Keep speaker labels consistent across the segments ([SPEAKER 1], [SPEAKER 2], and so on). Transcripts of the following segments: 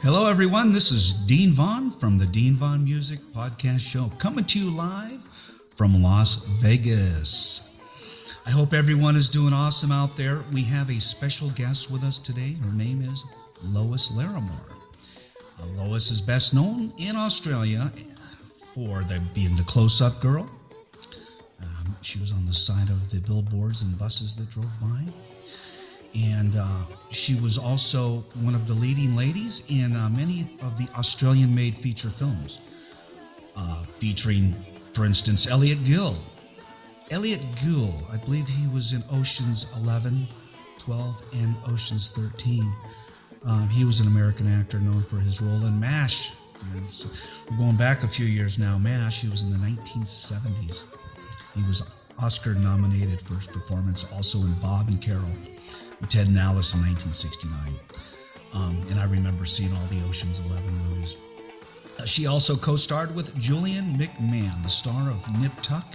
[SPEAKER 1] Hello, everyone. This is Dean Vaughn from the Dean Vaughn Music Podcast Show, coming to you live from Las Vegas. I hope everyone is doing awesome out there. We have a special guest with us today. Her name is Lois Larimore. Lois is best known in Australia for being the close-up girl. She was on the side of the billboards and buses that drove by. And she was also one of the leading ladies in many of the Australian-made feature films, featuring, for instance, Elliot Gould. Elliot Gould, I believe he was in Ocean's 11, 12, and Ocean's 13. He was an American actor known for his role in MASH. So we're going back a few years now. MASH, he was in the 1970s. He was Oscar-nominated for his performance, also in Bob and Carol, with Ted and Alice in 1969. And I remember seeing all the Ocean's 11 movies. She also co-starred with Julian McMan, the star of NipTuk,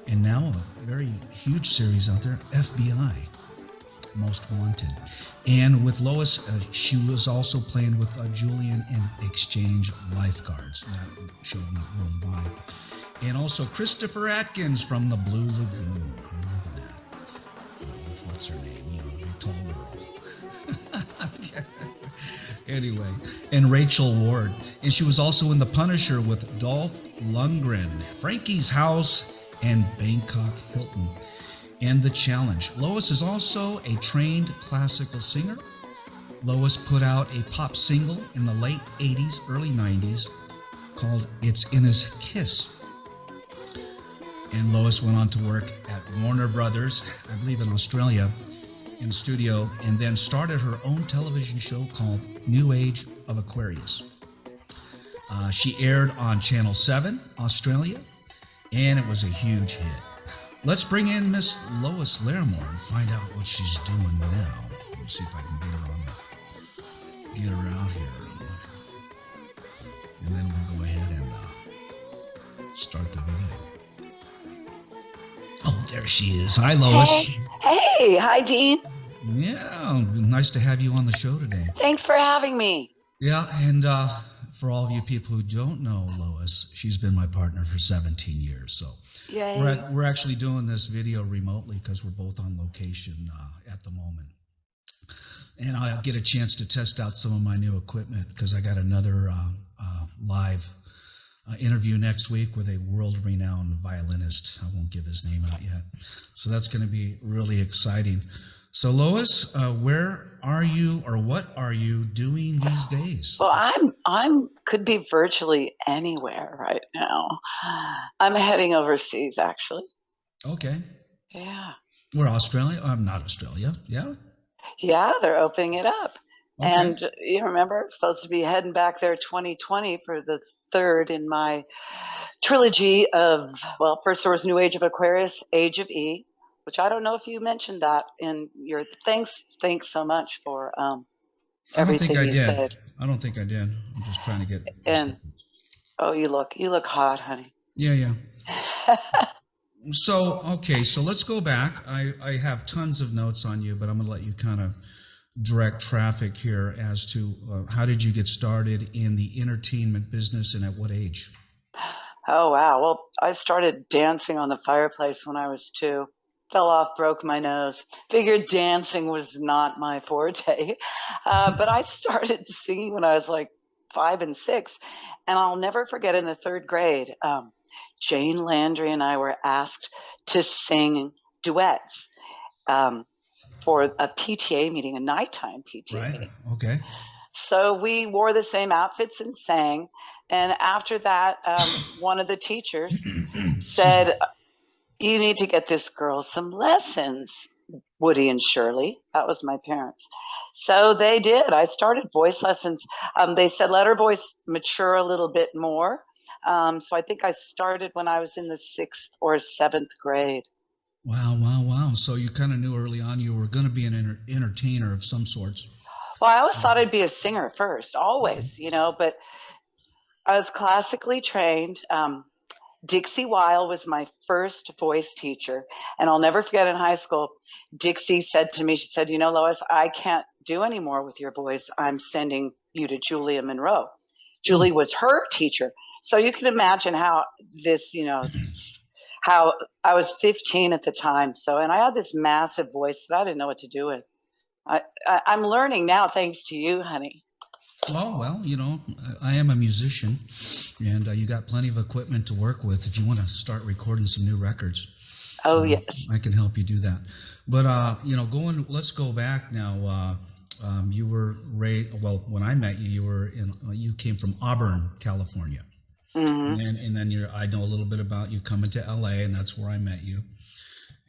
[SPEAKER 1] and now a very huge series out there, FBI, Most Wanted. And with Lois, she was also playing with Julian in Exchange Lifeguards. That show went worldwide. And also Christopher Atkins from the Blue Lagoon. I remember that. With what's her name? You know, the big tall girl. Anyway, and Rachel Ward. And she was also in The Punisher with Dolph Lundgren, Frankie's House, and Bangkok Hilton. And The Challenge. Lois is also a trained classical singer. Lois put out a pop single in the late 80s, early 90s called It's in His Kiss. And Lois went on to work at Warner Brothers, I believe in Australia, in the studio, and then started her own television show called New Age of Aquarius. She aired on Channel 7, Australia, and it was a huge hit. Let's bring in Miss Lois Larimore and find out what she's doing now. Let me see if I can get her out here. And then we'll go ahead and start the video. Oh, there she is. Hi, Lois.
[SPEAKER 2] Hey, hi, Dean.
[SPEAKER 1] Yeah, nice to have you on the show today.
[SPEAKER 2] Thanks for having me.
[SPEAKER 1] Yeah, and for all of you people who don't know Lois, she's been my partner for 17 years. So we're actually doing this video remotely because we're both on location at the moment. And I'll get a chance to test out some of my new equipment because I got another live interview next week with a world-renowned violinist. I won't give his name out yet. So that's going to be really exciting. So Lois, where are you, or what are you doing these days?
[SPEAKER 2] Well, I'm could be virtually anywhere right now. I'm heading overseas, actually.
[SPEAKER 1] Okay.
[SPEAKER 2] Yeah.
[SPEAKER 1] We're Australia. I'm not Australia. Yeah.
[SPEAKER 2] Yeah, they're opening it up.
[SPEAKER 1] Okay.
[SPEAKER 2] And you remember, it's supposed to be heading back there 2020 for the third in my trilogy of, well, first there was New Age of Aquarius, Age of E, which I don't know if you mentioned that in your thanks so much for everything you said.
[SPEAKER 1] I don't think I did. I'm just trying to get.
[SPEAKER 2] And oh, you look hot, honey.
[SPEAKER 1] Yeah. So okay, so let's go back. I have tons of notes on you, but I'm gonna let you kind of direct traffic here as to how did you get started in the entertainment business and at what age?
[SPEAKER 2] Oh wow, well, I started dancing on the fireplace when I was 2. Fell off, broke my nose. Figured dancing was not my forte. But I started singing when I was like 5 and 6. And I'll never forget, in the 3rd grade, Jane Landry and I were asked to sing duets for a PTA meeting, a nighttime PTA meeting.
[SPEAKER 1] Okay.
[SPEAKER 2] So we wore the same outfits and sang. And after that, one of the teachers said, "You need to get this girl some lessons, Woody and Shirley." That was my parents. So they did. I started voice lessons. They said, let her voice mature a little bit more. So I think I started when I was in the 6th or 7th grade.
[SPEAKER 1] Wow. So you kind of knew early on you were going to be an entertainer of some sorts.
[SPEAKER 2] Well, I always thought I'd be a singer first, always, but I was classically trained. Dixie Weil was my first voice teacher. And I'll never forget, in high school, Dixie said to me, she said, "Lois, I can't do any more with your voice. I'm sending interviewed Julia Monroe. Julie was her teacher. So you can imagine how this, how I was 15 at the time. So, and I had this massive voice that I didn't know what to do with. I'm learning now, thanks to you, honey.
[SPEAKER 1] Oh, well, I am a musician, and you got plenty of equipment to work with if you want to start recording some new records.
[SPEAKER 2] Oh, yes.
[SPEAKER 1] I can help you do that. But, let's go back now. You were when I met you, you came from Auburn, California.
[SPEAKER 2] Mm-hmm.
[SPEAKER 1] And then I know a little bit about you coming to LA, and that's where I met you.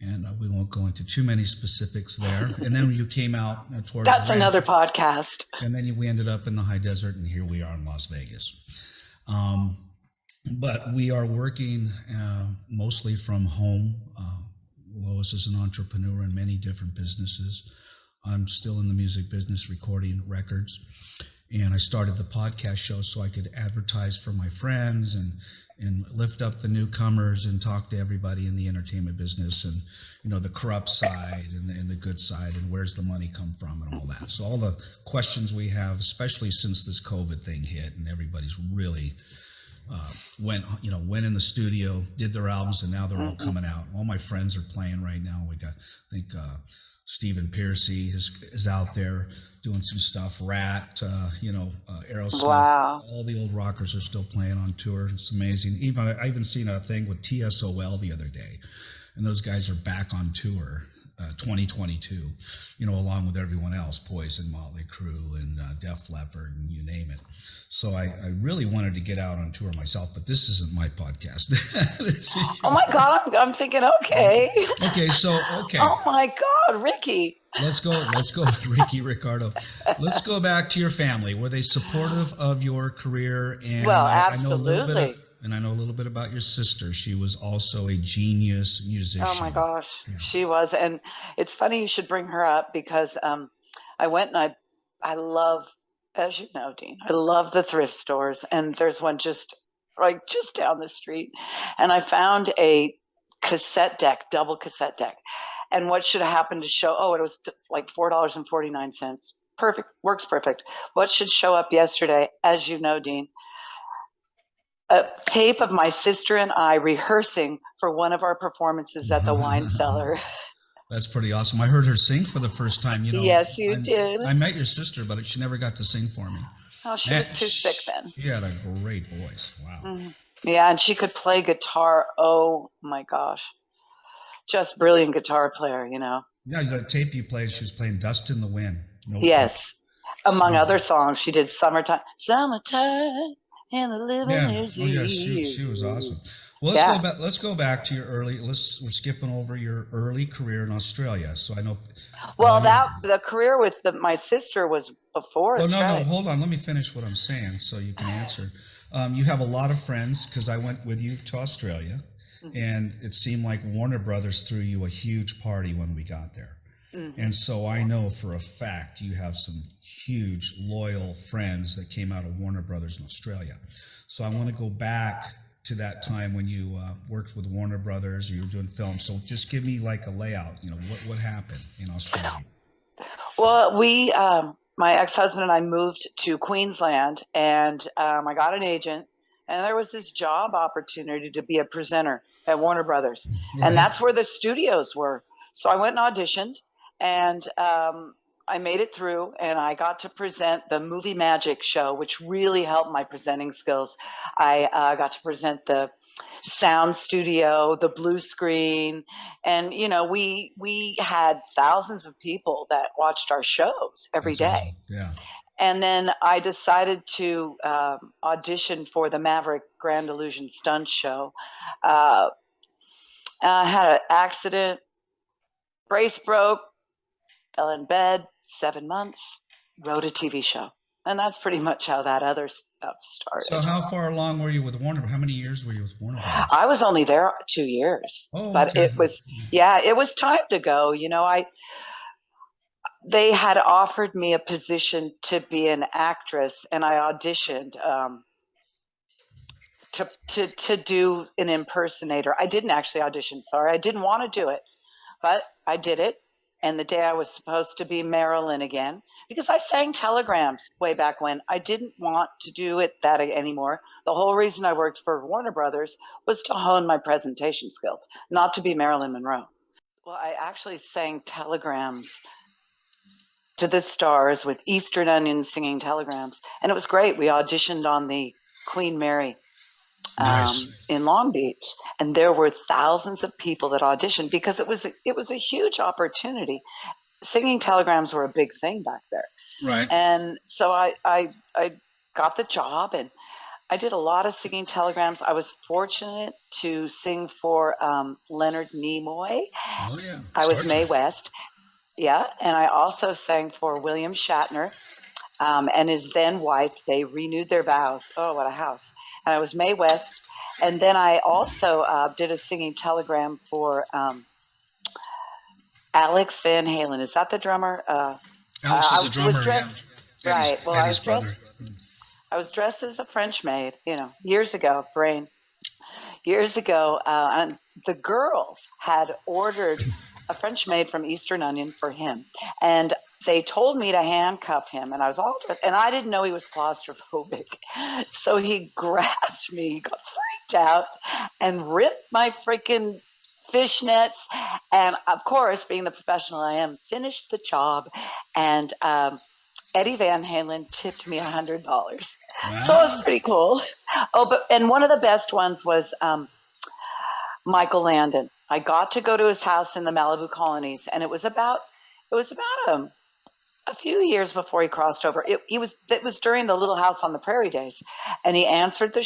[SPEAKER 1] And we won't go into too many specifics there. And then you came out towards
[SPEAKER 2] that's another podcast.
[SPEAKER 1] And then we ended up in the high desert, and here we are in Las Vegas. But we are working mostly from home. Lois is an entrepreneur in many different businesses. I'm still in the music business, recording records. And I started the podcast show so I could advertise for my friends and lift up the newcomers and talk to everybody in the entertainment business and, the corrupt side and the good side and where's the money come from and all that. So all the questions we have, especially since this COVID thing hit and everybody's really went in the studio, did their albums, and now they're all coming out. All my friends are playing right now. We got, I think, Stephen Piercy is out there doing some stuff. Rat, Aerosmith.
[SPEAKER 2] Wow.
[SPEAKER 1] All the old rockers are still playing on tour. It's amazing. I even seen a thing with TSOL the other day, and those guys are back on tour, 2022. Along with everyone else, Poison, Motley Crue, and Def Leppard, and you name it. So I really wanted to get out on tour myself, but this isn't my podcast.
[SPEAKER 2] Oh my God, I'm thinking, okay.
[SPEAKER 1] Okay.
[SPEAKER 2] Oh my God, Ricky.
[SPEAKER 1] Let's go with Ricky Ricardo. Let's go back to your family. Were they supportive of your career? And
[SPEAKER 2] well,
[SPEAKER 1] absolutely. I know a little bit about your sister. She was also a genius musician.
[SPEAKER 2] Oh my gosh, yeah. She was. And it's funny you should bring her up because I went and I love, as you know, Dean, I love the thrift stores. And there's one just down the street. And I found a double cassette deck. And what should have happened to show? It was like $4.49. Perfect. Works perfect. What should show up yesterday, as you know, Dean? A tape of my sister and I rehearsing for one of our performances at the wine cellar.
[SPEAKER 1] That's pretty awesome. I heard her sing for the first time.
[SPEAKER 2] Yes, you did.
[SPEAKER 1] I met your sister, but she never got to sing for me.
[SPEAKER 2] Oh, she was too sick then.
[SPEAKER 1] She had a great voice. Wow.
[SPEAKER 2] Mm-hmm. Yeah, and she could play guitar. Oh my gosh. Just brilliant guitar player, Yeah,
[SPEAKER 1] the tape you played, she was playing Dust in the Wind.
[SPEAKER 2] Yes. Among other songs, she did Summertime in the living
[SPEAKER 1] room. She was awesome. Well, let's go back to your early. We're skipping over your early career in Australia. So I know.
[SPEAKER 2] Well, the career with my sister was before Australia.
[SPEAKER 1] No, hold on. Let me finish what I'm saying so you can answer. You have a lot of friends because I went with you to Australia, and it seemed like Warner Brothers threw you a huge party when we got there. Mm-hmm. And so I know for a fact you have some huge loyal friends that came out of Warner Brothers in Australia. So I want to go back to that time when you worked with Warner Brothers or you were doing films. So just give me like a layout, what happened in Australia?
[SPEAKER 2] Well, my ex-husband and I moved to Queensland, and I got an agent, and there was this job opportunity to be a presenter at Warner Brothers. Right. And that's where the studios were. So I went and auditioned. And I made it through, and I got to present the Movie Magic show, which really helped my presenting skills. I got to present the sound studio, the blue screen, and we had thousands of people that watched our shows every day.
[SPEAKER 1] Yeah.
[SPEAKER 2] And then I decided to audition for the Maverick Grand Illusion Stunt show. I had an accident, brace broke. Fell in bed, 7 months, wrote a TV show. And that's pretty much how that other stuff started.
[SPEAKER 1] So how far along were you with Warner? How many years were you with Warner?
[SPEAKER 2] I was only there 2 years.
[SPEAKER 1] Oh,
[SPEAKER 2] but
[SPEAKER 1] okay.
[SPEAKER 2] it was time to go. They had offered me a position to be an actress, and I auditioned to do an impersonator. I didn't actually audition, sorry. I didn't want to do it, but I did it. and the day I was supposed to be Marilyn again, because I sang telegrams way back when. I didn't want to do it that anymore. The whole reason I worked for Warner Brothers was to hone my presentation skills, not to be Marilyn Monroe. Well, I actually sang telegrams to the stars with Eastern Onion singing telegrams, and it was great. We auditioned on the Queen Mary in Long Beach, and there were thousands of people that auditioned because it was a huge opportunity. Singing telegrams were a big thing back there,
[SPEAKER 1] Right.
[SPEAKER 2] and so I got the job, and I did a lot of singing telegrams. I was fortunate to sing for Leonard Nimoy.
[SPEAKER 1] Oh yeah.
[SPEAKER 2] I was Mae West. Yeah, and I also sang for William Shatner and his then wife. They renewed their vows. Oh, what a house! And I was Mae West, and then I also did a singing telegram for Alex Van Halen. Is that the drummer?
[SPEAKER 1] Alex is a drummer.
[SPEAKER 2] Was dressed,
[SPEAKER 1] yeah.
[SPEAKER 2] Right. Well,
[SPEAKER 1] Eddie's brother.
[SPEAKER 2] I was dressed as a French maid. Years ago, years ago, and the girls had ordered a French maid from Eastern Onion for him, and they told me to handcuff him, and I was all dressed, and I didn't know he was claustrophobic, so he grabbed me, he got freaked out, and ripped my freaking fishnets, and of course, being the professional I am, finished the job, and Eddie Van Halen tipped me $100. Wow. So it was pretty cool. And one of the best ones was Michael Landon. I got to go to his house in the Malibu colonies, and it was about a few years before he crossed over. It was during the Little House on the Prairie days, and he answered the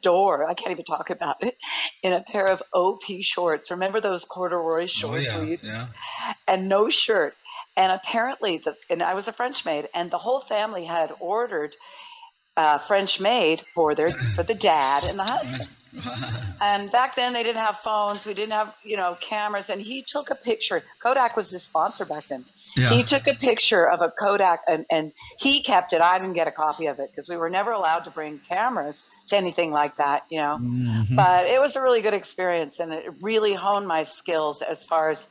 [SPEAKER 2] door. I can't even talk about it. In a pair of OP shorts. Remember those corduroy shorts?
[SPEAKER 1] Oh yeah.
[SPEAKER 2] And no shirt. And apparently, and I was a French maid, and the whole family had ordered French maid for the dad and the husband. And back then they didn't have phones. We didn't have, cameras. And he took a picture. Kodak was the sponsor back then. Yeah. He took a picture of a Kodak and he kept it. I didn't get a copy of it because we were never allowed to bring cameras to anything like that, Mm-hmm. But it was a really good experience, and it really honed my skills as far as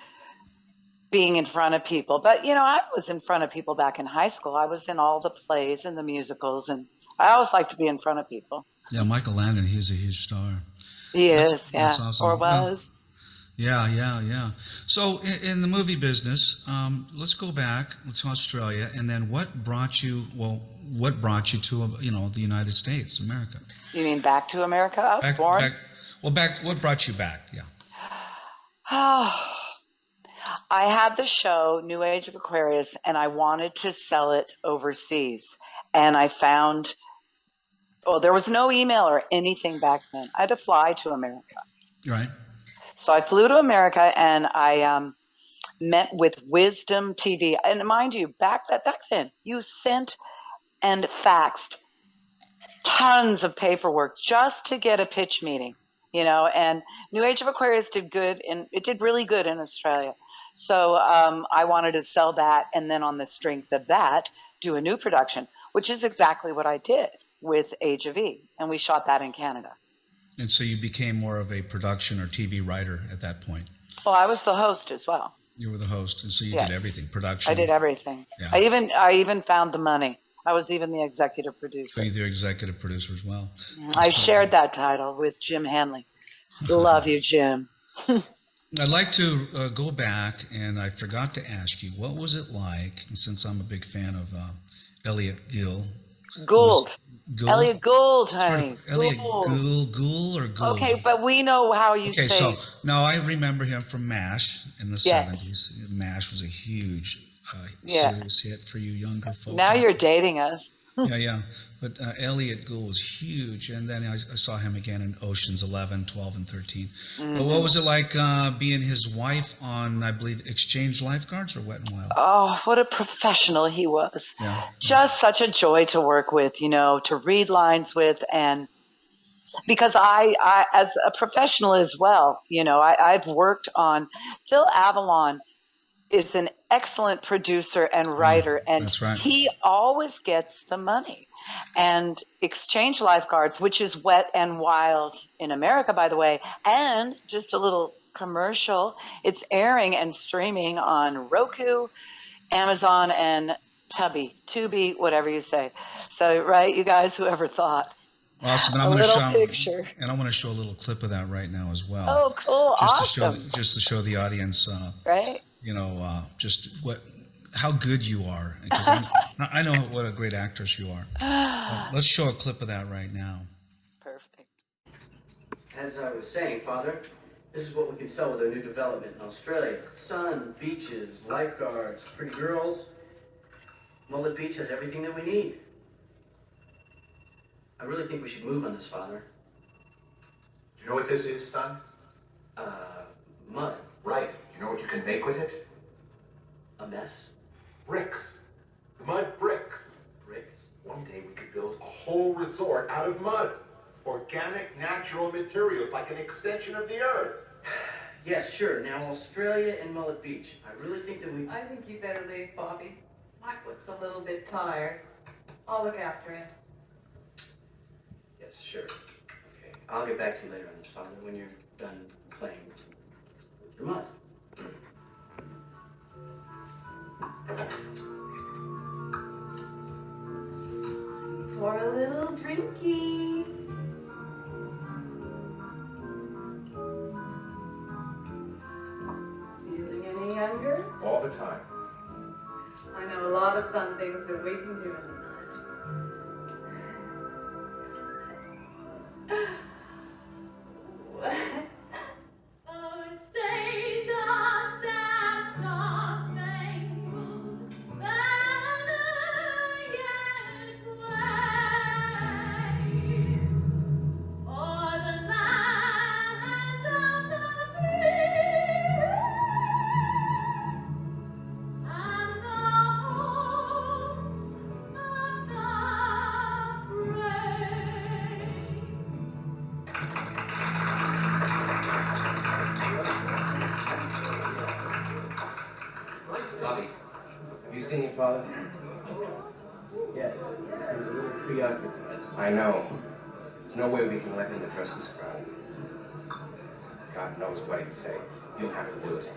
[SPEAKER 2] being in front of people. But, I was in front of people back in high school. I was in all the plays and the musicals, and I always like to be in front of people.
[SPEAKER 1] Yeah, Michael Landon, he's a huge star.
[SPEAKER 2] He is, yeah. That's awesome. Or was.
[SPEAKER 1] Yeah. So in the movie business, let's go back to Australia, and then what brought you to, the United States, America?
[SPEAKER 2] You mean back to America? I was born.
[SPEAKER 1] What brought you back? Yeah.
[SPEAKER 2] I had the show New Age of Aquarius, and I wanted to sell it overseas. And I found, there was no email or anything back then. I had to fly to America.
[SPEAKER 1] Right.
[SPEAKER 2] So I flew to America, and I met with Wisdom TV. And mind you, back then, you sent and faxed tons of paperwork just to get a pitch meeting, and New Age of Aquarius did good, and it did really good in Australia. So I wanted to sell that, and then on the strength of that, do a new production, which is exactly what I did with Age of E, and we shot that in Canada.
[SPEAKER 1] And so you became more of a production or TV writer at that point.
[SPEAKER 2] Well, I was the host as well.
[SPEAKER 1] You were the host, and so you did everything, production.
[SPEAKER 2] I did everything. Yeah. I even found the money. I was even the executive producer.
[SPEAKER 1] So you're the executive producer as well.
[SPEAKER 2] I shared that title with Jim Henley. Love you, Jim.
[SPEAKER 1] I'd like to go back, and I forgot to ask you, what was it like, since I'm a big fan of Elliot
[SPEAKER 2] Gould. Elliot Gould, honey.
[SPEAKER 1] Elliot Gould or Gould?
[SPEAKER 2] Okay, but we know how you say.
[SPEAKER 1] Okay, so now I remember him from MASH in the 70s. MASH was a huge serious hit for you younger folks.
[SPEAKER 2] Now you're dating us.
[SPEAKER 1] Yeah. But Elliot Gould was huge, and then I saw him again in Ocean's 11, 12, and 13. Mm-hmm. But what was it like being his wife on, I believe, Exchange Lifeguards or Wet n Wild?
[SPEAKER 2] Oh, what a professional he was. Yeah. Just such a joy to work with, to read lines with, and because I as a professional as well, I've worked on Phil Avalon. is an excellent producer and writer, and
[SPEAKER 1] that's right.
[SPEAKER 2] he always gets the money. And Exchange Lifeguards, which is Wet and Wild in America, by the way, and just a little commercial, it's airing and streaming on Roku, Amazon, and Tubi, whatever you say. So, right, you guys, whoever thought.
[SPEAKER 1] Awesome, and
[SPEAKER 2] A little picture.
[SPEAKER 1] And I want to show a little clip of that right now as well.
[SPEAKER 2] Oh, cool! Awesome.
[SPEAKER 1] Just to show the audience,
[SPEAKER 2] right?
[SPEAKER 1] Just how good you are. I know what a great actress you are. Let's show a clip of that right now.
[SPEAKER 2] Perfect.
[SPEAKER 3] As I was saying, Father, this is what we can sell with our new development in Australia: sun, beaches, lifeguards, pretty girls. Mullet Beach has everything that we need. I really think we should move on this, Father.
[SPEAKER 4] Do you know what this is, son?
[SPEAKER 3] Mud.
[SPEAKER 4] Right. Do you know what you can make with it?
[SPEAKER 3] A mess?
[SPEAKER 4] Bricks. Mud bricks.
[SPEAKER 3] Bricks?
[SPEAKER 4] One day we could build a whole resort out of mud. Organic, natural materials, like an extension of the earth.
[SPEAKER 3] Yes, sure. Now, Australia and Mullet Beach. I really think that we...
[SPEAKER 5] I think you better leave, Bobby. My foot's a little bit tired. I'll look after him.
[SPEAKER 3] Yes, sure. Okay. I'll get back to you later on this, Father, when you're done playing with your mud.
[SPEAKER 5] For a little drinky. Feeling any younger?
[SPEAKER 4] All the time.
[SPEAKER 5] I know a lot of fun things that we can do in the night.
[SPEAKER 6] Bobby, have you seen your father?
[SPEAKER 3] Yes. Seems a little preoccupied.
[SPEAKER 6] I know. There's no way we can let him address this crowd. God knows what he'd say. You'll have to do it.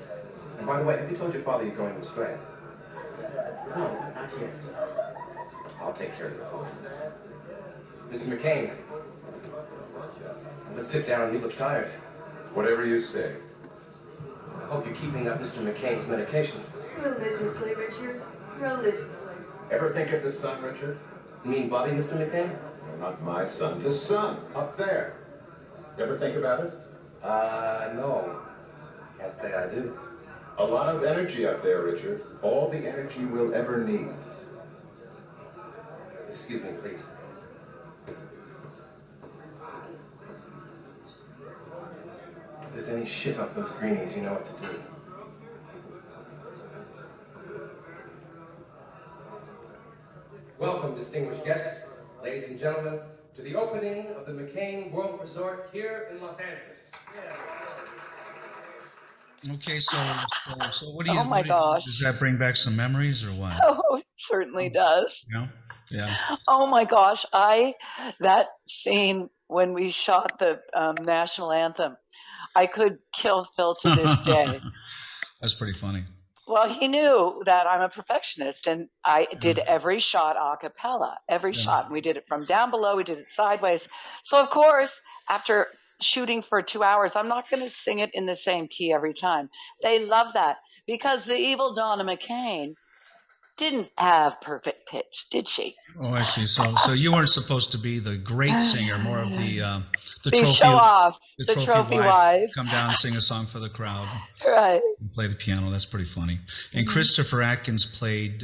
[SPEAKER 6] And by the way, have you told your father you're going to Australia?
[SPEAKER 3] No, not yet.
[SPEAKER 6] I'll take care of the phone. Mr. McCain. Let's sit down. You look tired.
[SPEAKER 4] Whatever you say.
[SPEAKER 6] I hope you're keeping up Mr. McCain's medication.
[SPEAKER 5] Religiously, Richard. Religiously.
[SPEAKER 4] Ever think of the sun, Richard?
[SPEAKER 6] You mean Bobby, Mr. McCain?
[SPEAKER 4] No, not my son. The sun, up there. Ever think about it?
[SPEAKER 6] No. Can't say I do.
[SPEAKER 4] A lot of energy up there, Richard. All the energy we'll ever need.
[SPEAKER 6] Excuse me, please. If there's any shit up those greenies, you know what to do. Welcome, distinguished guests, ladies and gentlemen, to the opening of the McCain World Resort here in Los Angeles.
[SPEAKER 1] Okay, so what do you?
[SPEAKER 2] Oh my gosh!
[SPEAKER 1] Does that bring back some memories or what?
[SPEAKER 2] Oh, it certainly does.
[SPEAKER 1] Yeah.
[SPEAKER 2] Oh my gosh! That scene when we shot the national anthem, I could kill Phil to this day.
[SPEAKER 1] That's pretty funny.
[SPEAKER 2] Well, he knew that I'm a perfectionist, and I did every shot a cappella, every shot. And we did it from down below, we did it sideways. So, of course, after shooting for 2 hours, I'm not going to sing it in the same key every time. They love that because the evil Donna McCain didn't have perfect pitch, did she?
[SPEAKER 1] Oh, I see. So you weren't supposed to be the great singer, more of the trophy
[SPEAKER 2] show off,
[SPEAKER 1] the trophy wife. Come down and sing a song for the crowd.
[SPEAKER 2] Right.
[SPEAKER 1] And play the piano. That's pretty funny. And Christopher Atkins played.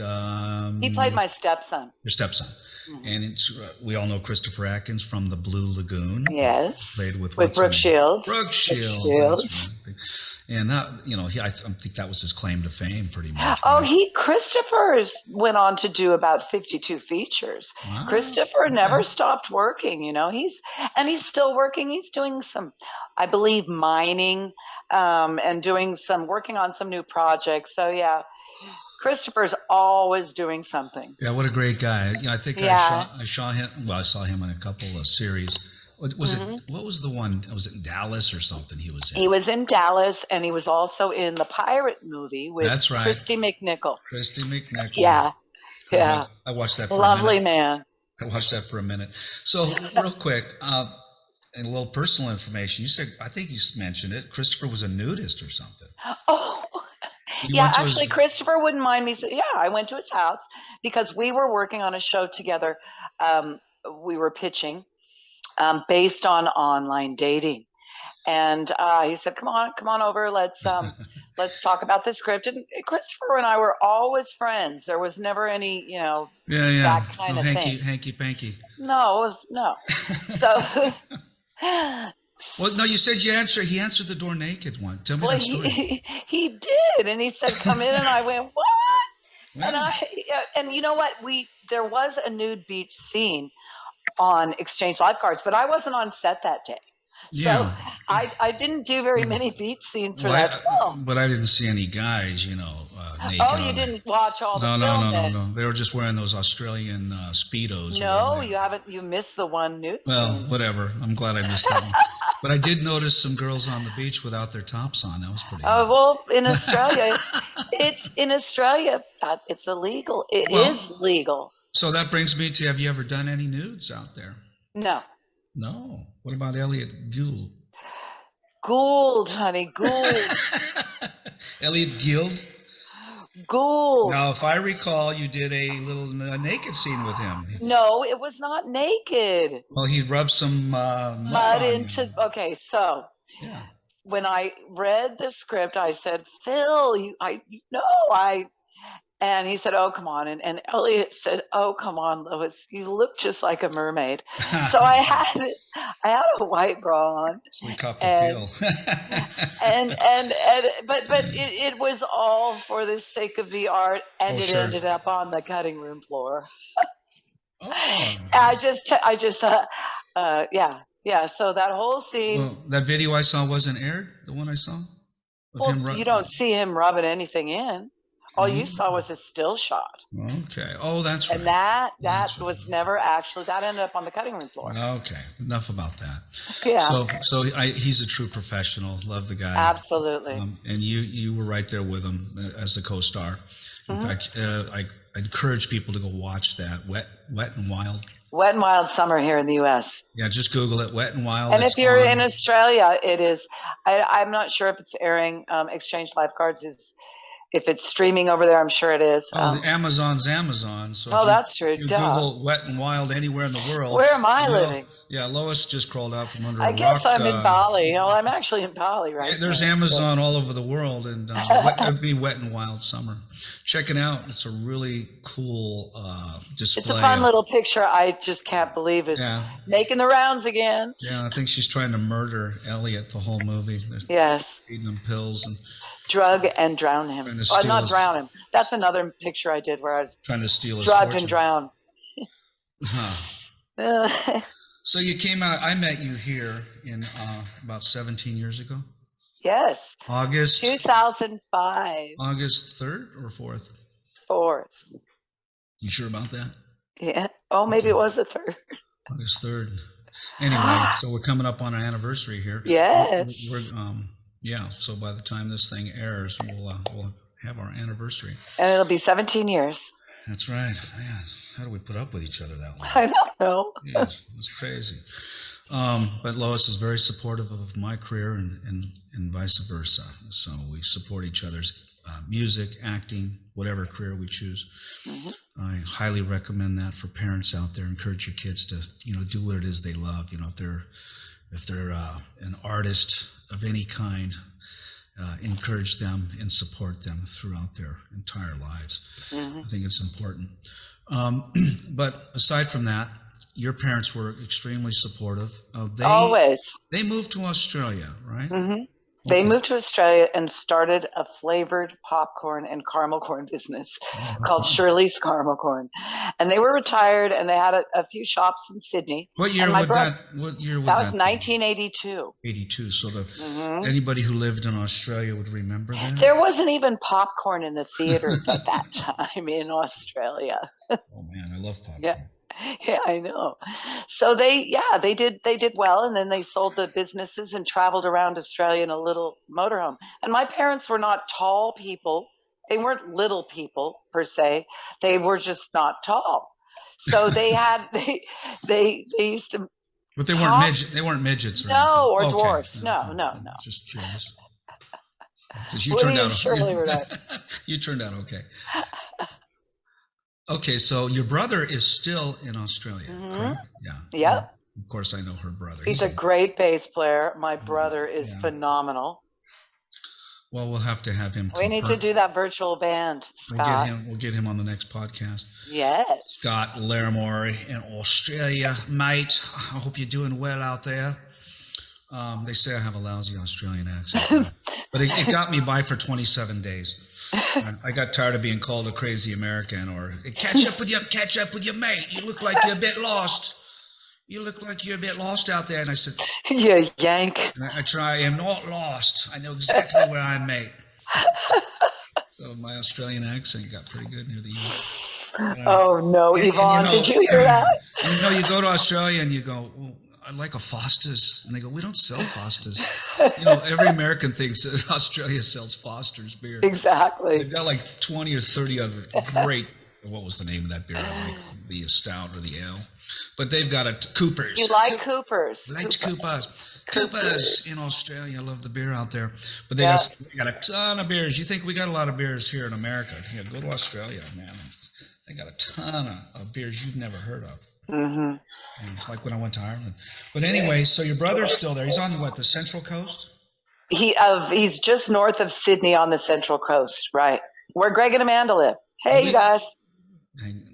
[SPEAKER 2] He played my stepson.
[SPEAKER 1] Your stepson. And it's we all know Christopher Atkins from the Blue Lagoon.
[SPEAKER 2] Yes.
[SPEAKER 1] Played with
[SPEAKER 2] Brooke Shields.
[SPEAKER 1] Brooke Shields. That's right. And that, I think that was his claim to fame, pretty much.
[SPEAKER 2] Oh,
[SPEAKER 1] Right?
[SPEAKER 2] Christopher's went on to do about 52 features.
[SPEAKER 1] Wow.
[SPEAKER 2] Christopher
[SPEAKER 1] Okay.
[SPEAKER 2] never stopped working, he's still working. He's doing some, I believe, mining, and working on some new projects. So yeah, Christopher's always doing something.
[SPEAKER 1] Yeah, what a great guy. I think
[SPEAKER 2] Yeah.
[SPEAKER 1] I saw him. Well, I saw him in a couple of series. Was
[SPEAKER 2] Mhm.
[SPEAKER 1] it? What was the one? Was it in Dallas or something? He was in.
[SPEAKER 2] He was in Dallas, and he was also in the Pirate movie with
[SPEAKER 1] That's right.
[SPEAKER 2] Christy McNichol.
[SPEAKER 1] Christy McNichol.
[SPEAKER 2] Yeah. Yeah.
[SPEAKER 1] I watched that for
[SPEAKER 2] Lovely
[SPEAKER 1] a minute.
[SPEAKER 2] man.
[SPEAKER 1] I watched that for a minute. So real quick, and a little personal information. You said, I think you mentioned it, Christopher was a nudist or something.
[SPEAKER 2] Oh,
[SPEAKER 1] You
[SPEAKER 2] yeah.
[SPEAKER 1] went to
[SPEAKER 2] Actually,
[SPEAKER 1] his-
[SPEAKER 2] Christopher wouldn't mind me. Yeah, I went to his house because we were working on a show together. We were pitching based on online dating, and he said, "Come on over. Let's talk about the script." And Christopher and I were always friends. There was never any,
[SPEAKER 1] yeah,
[SPEAKER 2] that kind of
[SPEAKER 1] hanky,
[SPEAKER 2] thing.
[SPEAKER 1] hanky panky.
[SPEAKER 2] No, it was no. So.
[SPEAKER 1] Well, no, you said he answered the door naked one. Tell me
[SPEAKER 2] Well,
[SPEAKER 1] that story.
[SPEAKER 2] he did, and he said, "Come in," and I went, "What?" And and you know what? There was a nude beach scene on Exchange Lifeguards, but I wasn't on set that day, so
[SPEAKER 1] Yeah.
[SPEAKER 2] I didn't do very many beach scenes for
[SPEAKER 1] Well,
[SPEAKER 2] that film.
[SPEAKER 1] but I didn't see any guys, naked.
[SPEAKER 2] Oh, you didn't watch all the film then?
[SPEAKER 1] No. They were just wearing those Australian Speedos.
[SPEAKER 2] No, you haven't. You missed the one nude
[SPEAKER 1] Well,
[SPEAKER 2] scene.
[SPEAKER 1] whatever. I'm glad I missed that one. But I did notice some girls on the beach without their tops on. That was pretty.
[SPEAKER 2] Oh, well, in Australia, it's illegal. It is legal.
[SPEAKER 1] So that brings me to: have you ever done any nudes out there?
[SPEAKER 2] No.
[SPEAKER 1] No. What about Elliot Gould?
[SPEAKER 2] Gould, honey, Gould.
[SPEAKER 1] Elliot Gould.
[SPEAKER 2] Gould.
[SPEAKER 1] Now, if I recall, you did a little naked scene with him.
[SPEAKER 2] No, it was not naked.
[SPEAKER 1] Well, he rubbed some
[SPEAKER 2] Mud into. Okay, so
[SPEAKER 1] Yeah.
[SPEAKER 2] when I read the script, I said, "Phil, and he said, "Oh, come on," and Elliot said, "Oh, come on, Lois, you look just like a mermaid." So I had a white bra on.
[SPEAKER 1] So we copped a feel.
[SPEAKER 2] But it was all for the sake of the art, and it
[SPEAKER 1] sure.
[SPEAKER 2] ended up on the cutting room floor.
[SPEAKER 1] Oh.
[SPEAKER 2] Yeah. So that whole scene.
[SPEAKER 1] Well, that video I saw wasn't aired. The one I saw.
[SPEAKER 2] You don't see him rubbing anything in. All you saw was a still shot.
[SPEAKER 1] Okay. Oh, that's right.
[SPEAKER 2] And that
[SPEAKER 1] That's
[SPEAKER 2] was
[SPEAKER 1] right.
[SPEAKER 2] never actually. That ended up on the cutting room floor.
[SPEAKER 1] Okay. Enough about that.
[SPEAKER 2] Yeah.
[SPEAKER 1] So he's a true professional. Love the guy.
[SPEAKER 2] Absolutely.
[SPEAKER 1] And you were right there with him as the co-star. In fact, I encourage people to go watch that Wet and Wild.
[SPEAKER 2] Wet and Wild Summer here in the U.S.
[SPEAKER 1] Yeah, just Google it, Wet and Wild.
[SPEAKER 2] And
[SPEAKER 1] It's
[SPEAKER 2] if you're
[SPEAKER 1] on-
[SPEAKER 2] in Australia, it is. I'm not sure if it's airing. Exchange Lifeguards is. If it's streaming over there, I'm sure it is.
[SPEAKER 1] Amazon's Amazon. So if
[SPEAKER 2] that's true.
[SPEAKER 1] You
[SPEAKER 2] Duh.
[SPEAKER 1] Google Wet and Wild anywhere in the world.
[SPEAKER 2] Where am I living?
[SPEAKER 1] Yeah, Lois just crawled out from under a
[SPEAKER 2] I
[SPEAKER 1] rock.
[SPEAKER 2] guess I'm in Bali. Oh, I'm actually in Bali right
[SPEAKER 1] There's
[SPEAKER 2] now.
[SPEAKER 1] Amazon all over the world, and it'd be Wet and Wild Summer. Check it out. It's a really cool display.
[SPEAKER 2] It's a fun little picture. I just can't believe it's making the rounds again.
[SPEAKER 1] Yeah, I think she's trying to murder Elliot the whole movie. They're
[SPEAKER 2] Yes.
[SPEAKER 1] feeding him pills and
[SPEAKER 2] Drug and drown him.
[SPEAKER 1] Trying to steal
[SPEAKER 2] Not
[SPEAKER 1] his-
[SPEAKER 2] drown him. That's another picture I did where I was
[SPEAKER 1] trying to steal his
[SPEAKER 2] drugged
[SPEAKER 1] fortune.
[SPEAKER 2] and drowned.
[SPEAKER 1] Huh. So you came out. I met you here in about 17 years ago.
[SPEAKER 2] Yes.
[SPEAKER 1] August
[SPEAKER 2] 2005.
[SPEAKER 1] August 3rd or 4th.
[SPEAKER 2] 4th.
[SPEAKER 1] You sure about that?
[SPEAKER 2] Yeah. Oh, maybe it was the 3rd.
[SPEAKER 1] August 3rd. Anyway, so we're coming up on our anniversary here.
[SPEAKER 2] Yes.
[SPEAKER 1] We're so by the time this thing airs, we'll have our anniversary.
[SPEAKER 2] And it'll be 17 years.
[SPEAKER 1] That's right. Man, how do we put up with each other that long?
[SPEAKER 2] I don't know.
[SPEAKER 1] Yeah, it's crazy. But Lois is very supportive of my career and vice versa. So we support each other's music, acting, whatever career we choose. I highly recommend that for parents out there. Encourage your kids to do what it is they love. If they're an artist of any kind, encourage them and support them throughout their entire lives. I think it's important. But aside from that, your parents were extremely supportive.
[SPEAKER 2] Always.
[SPEAKER 1] They moved to Australia, right?
[SPEAKER 2] They
[SPEAKER 1] Okay.
[SPEAKER 2] moved to Australia and started a flavored popcorn and caramel corn business called Shirley's Caramel Corn. And they were retired, and they had a few shops in Sydney.
[SPEAKER 1] What year
[SPEAKER 2] And my
[SPEAKER 1] would
[SPEAKER 2] brother,
[SPEAKER 1] that? What year would
[SPEAKER 2] that was
[SPEAKER 1] that be?
[SPEAKER 2] 1982.
[SPEAKER 1] 82. So the
[SPEAKER 2] Hmm.
[SPEAKER 1] anybody who lived in Australia would remember that.
[SPEAKER 2] There wasn't even popcorn in the theaters at that time in Australia.
[SPEAKER 1] Oh man, I love popcorn.
[SPEAKER 2] Yeah. Yeah, I know. So they did well, and then they sold the businesses and traveled around Australia in a little motorhome. And my parents were not tall people. They weren't little people per se. They were just not tall. So they had they used to
[SPEAKER 1] But they
[SPEAKER 2] talk.
[SPEAKER 1] weren't midgets or
[SPEAKER 2] No,
[SPEAKER 1] anything.
[SPEAKER 2] or
[SPEAKER 1] Okay.
[SPEAKER 2] dwarfs. No.
[SPEAKER 1] Just curious. Because you
[SPEAKER 2] William
[SPEAKER 1] turned out
[SPEAKER 2] Shirley were not.
[SPEAKER 1] you turned out okay. Okay, so your brother is still in Australia, correct? Yeah.
[SPEAKER 2] Yep.
[SPEAKER 1] Of course, I know her brother.
[SPEAKER 2] He's a great bass player. My brother is
[SPEAKER 1] Yeah.
[SPEAKER 2] phenomenal.
[SPEAKER 1] Well, we'll have to have him.
[SPEAKER 2] We need to do that virtual band, Scott.
[SPEAKER 1] We'll get him on the next podcast.
[SPEAKER 2] Yes.
[SPEAKER 1] Scott Larimore in Australia, mate. I hope you're doing well out there. They say I have a lousy Australian accent, but it got me by for 27 days. I got tired of being called a crazy American or catch up with your mate. You look like you're a bit lost. You look like you're a bit lost out there. And I said,
[SPEAKER 2] You yank.
[SPEAKER 1] I am not lost. I know exactly where I'm, mate. So my Australian accent got pretty good near the end.
[SPEAKER 2] Oh no, Yvonne, did you hear that?
[SPEAKER 1] You go to Australia and you go, well, I'd like a Foster's. And they go, we don't sell Foster's. Every American thinks that Australia sells Foster's beer.
[SPEAKER 2] Exactly.
[SPEAKER 1] They've got like 20 or 30 other great, what was the name of that beer? I like the stout or the ale. But they've got a Cooper's.
[SPEAKER 2] You like Cooper's.
[SPEAKER 1] I like Cooper's in Australia. I love the beer out there. But they got a ton of beers. You think we got a lot of beers here in America. Yeah, go to Australia, man. They got a ton of beers you've never heard of.
[SPEAKER 2] Mm-hmm.
[SPEAKER 1] And it's like when I went to Ireland. But anyway, so your brother's still there. He's on the Central Coast?
[SPEAKER 2] He's just north of Sydney on the Central Coast, right? Where Greg and Amanda live. Hey, you guys.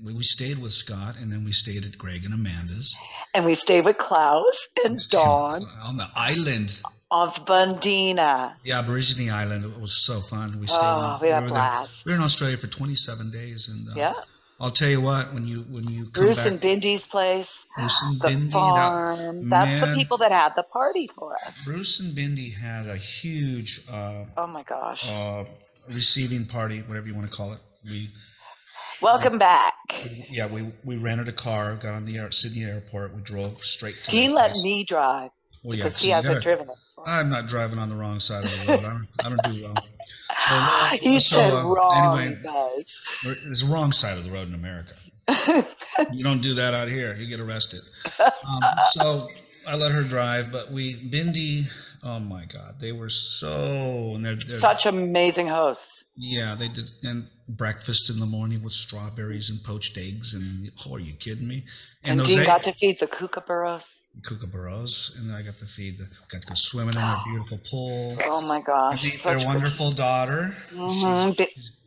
[SPEAKER 1] We stayed with Scott, and then we stayed at Greg and Amanda's.
[SPEAKER 2] And we stayed with Klaus and Dawn.
[SPEAKER 1] On the island.
[SPEAKER 2] Of Bundeena.
[SPEAKER 1] Yeah, Aborigine Island. It was so fun. We
[SPEAKER 2] had a blast.
[SPEAKER 1] We were in Australia for 27 days. And
[SPEAKER 2] yeah.
[SPEAKER 1] I'll tell you what, when you come
[SPEAKER 2] Bruce
[SPEAKER 1] back,
[SPEAKER 2] and Bindy's place,
[SPEAKER 1] the
[SPEAKER 2] farm. That's the people that had the party for us.
[SPEAKER 1] Bruce and Bindi had a huge
[SPEAKER 2] oh my gosh.
[SPEAKER 1] Receiving party, whatever you want to call it.
[SPEAKER 2] Welcome back.
[SPEAKER 1] We rented a car, got on the Sydney airport, we drove straight to
[SPEAKER 2] Dean let me drive because he hasn't driven it.
[SPEAKER 1] I'm not driving on the wrong side of the road. I don't do well.
[SPEAKER 2] He said wrong,
[SPEAKER 1] anyway,
[SPEAKER 2] guys.
[SPEAKER 1] It's the wrong side of the road in America. You don't do that out here. You get arrested. So I let her drive, but Bindi, oh my God, they were so... And they're
[SPEAKER 2] such amazing hosts.
[SPEAKER 1] Yeah, they did. And breakfast in the morning with strawberries and poached eggs. And are you kidding me?
[SPEAKER 2] And Dean got to feed the kookaburras.
[SPEAKER 1] Kookaburras, and I got to got to go swimming in their beautiful pool.
[SPEAKER 2] Oh my gosh!
[SPEAKER 1] Meet their wonderful daughter.
[SPEAKER 2] Mm-hmm.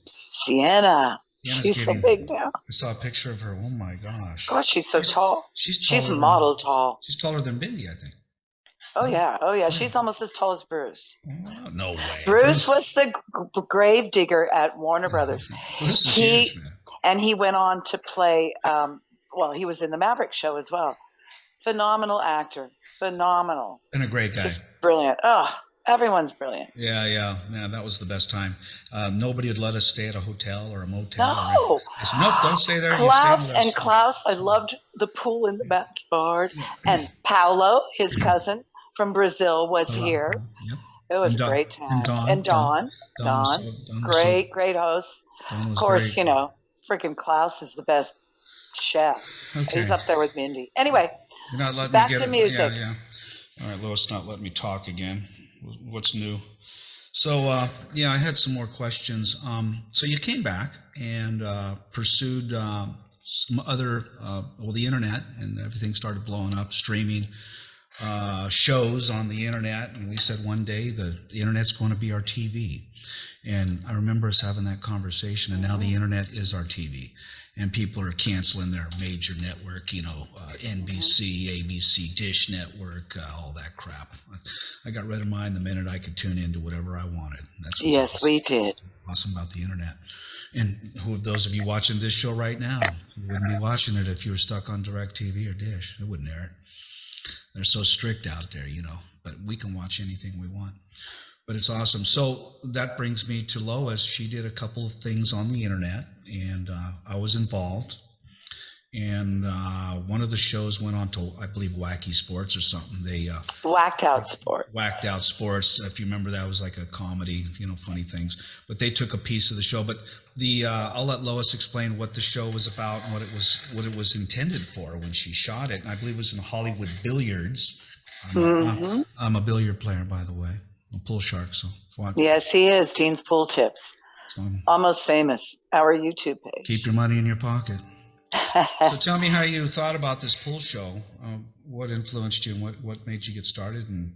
[SPEAKER 2] Sienna. She's so big now.
[SPEAKER 1] I saw a picture of her. Oh my gosh!
[SPEAKER 2] Gosh, she's so tall.
[SPEAKER 1] She's
[SPEAKER 2] model tall.
[SPEAKER 1] She's taller than Bindi, I think.
[SPEAKER 2] Oh yeah. She's almost as tall as Bruce.
[SPEAKER 1] Oh, no way.
[SPEAKER 2] Bruce was the grave digger at Warner Brothers.
[SPEAKER 1] Bruce is huge, man.
[SPEAKER 2] And he went on to play. He was in the Maverick show as well. Phenomenal actor. Phenomenal.
[SPEAKER 1] And a great guy.
[SPEAKER 2] Just brilliant. Oh, everyone's brilliant.
[SPEAKER 1] Yeah. Man, that was the best time. Nobody would let us stay at a hotel or a motel.
[SPEAKER 2] No.
[SPEAKER 1] I said, nope, don't stay there.
[SPEAKER 2] Klaus, I loved the pool in the backyard. And Paolo, his cousin from Brazil, was here.
[SPEAKER 1] Yep.
[SPEAKER 2] It was great times. And Dawn. Great host. Of course, freaking Klaus is the best chef. Okay. He's up there with Bindi. Anyway, back to music.
[SPEAKER 1] Yeah. All right, Lois, not letting me talk again. What's new? So, I had some more questions. So you came back and pursued some other, the internet, and everything started blowing up, streaming. shows on the internet, and we said one day the internet's going to be our TV. And I remember us having that conversation, and now the internet is our TV. And people are canceling their major network, NBC, ABC, Dish Network, all that crap. I got rid of mine the minute I could tune into whatever I wanted. That's what's
[SPEAKER 2] Yes,
[SPEAKER 1] awesome.
[SPEAKER 2] we did.
[SPEAKER 1] Awesome about the internet. And who of those of you watching this show right now, you wouldn't be watching it if you were stuck on DirecTV or Dish. It wouldn't air it. They're so strict out there, but we can watch anything we want. But it's awesome. So that brings me to Lois. She did a couple of things on the internet, and I was involved. And one of the shows went on to, I believe, Wacky Sports or something. They
[SPEAKER 2] Whacked Out Sport.
[SPEAKER 1] Whacked Out Sports. If you remember, that was like a comedy, funny things. But they took a piece of the show. But I'll let Lois explain what the show was about and what it was intended for when she shot it. And I believe it was in Hollywood Billiards. I'm a billiard player, by the way. I'm a pool shark. So
[SPEAKER 2] Yes, he is. Dean's Pool Tips.
[SPEAKER 1] So
[SPEAKER 2] Almost Famous. Our YouTube page.
[SPEAKER 1] keep your money in your pocket. So tell me how you thought about this pool show. What influenced you, and what made you get started? And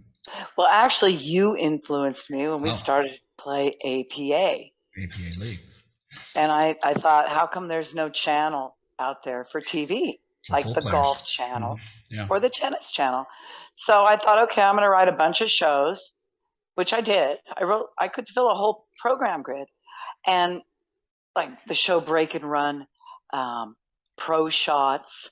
[SPEAKER 2] Well, actually, you influenced me when we started to play APA.
[SPEAKER 1] APA League,
[SPEAKER 2] And I thought, how come there's no channel out there for TV, like
[SPEAKER 1] pool
[SPEAKER 2] the
[SPEAKER 1] players.
[SPEAKER 2] golf channel
[SPEAKER 1] Yeah.
[SPEAKER 2] or the tennis channel? So I thought, okay, I'm going to write a bunch of shows, which I did. I could fill a whole program grid, and like the show Break and Run, Pro Shots,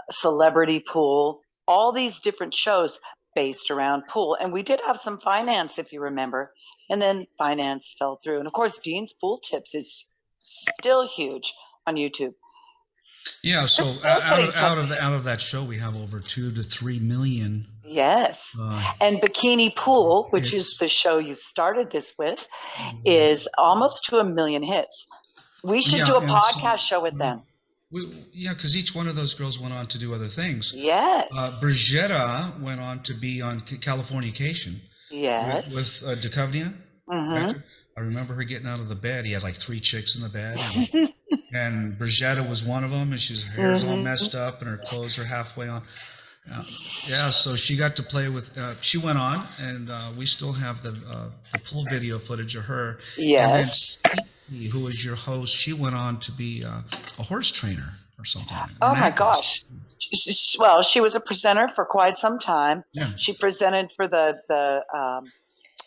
[SPEAKER 2] Celebrity Pool, all these different shows based around pool. And we did have some finance, if you remember, and then finance fell through. And of course, Dean's Pool Tips is still huge on YouTube.
[SPEAKER 1] Yeah, so
[SPEAKER 2] so
[SPEAKER 1] out of that show, we have over 2 to 3 million.
[SPEAKER 2] Yes. And Bikini Pool, which is the show you started this with, is almost to 1 million hits. We should do a podcast show with them.
[SPEAKER 1] Because each one of those girls went on to do other things.
[SPEAKER 2] Yes.
[SPEAKER 1] Brigitta went on to be on Californication.
[SPEAKER 2] Yes.
[SPEAKER 1] With Duchovny.
[SPEAKER 2] Mm-hmm.
[SPEAKER 1] I remember her getting out of the bed. He had like 3 chicks in the bed. And Brigitta was one of them, and her hair's all messed up, and her clothes are halfway on. So she got to play with. She went on, and we still have the pool video footage of her.
[SPEAKER 2] Yes.
[SPEAKER 1] And then Stevie, who was your host, she went on to be a horse trainer or something.
[SPEAKER 2] Oh my gosh! Well, she was a presenter for quite some time.
[SPEAKER 1] Yeah.
[SPEAKER 2] She presented for the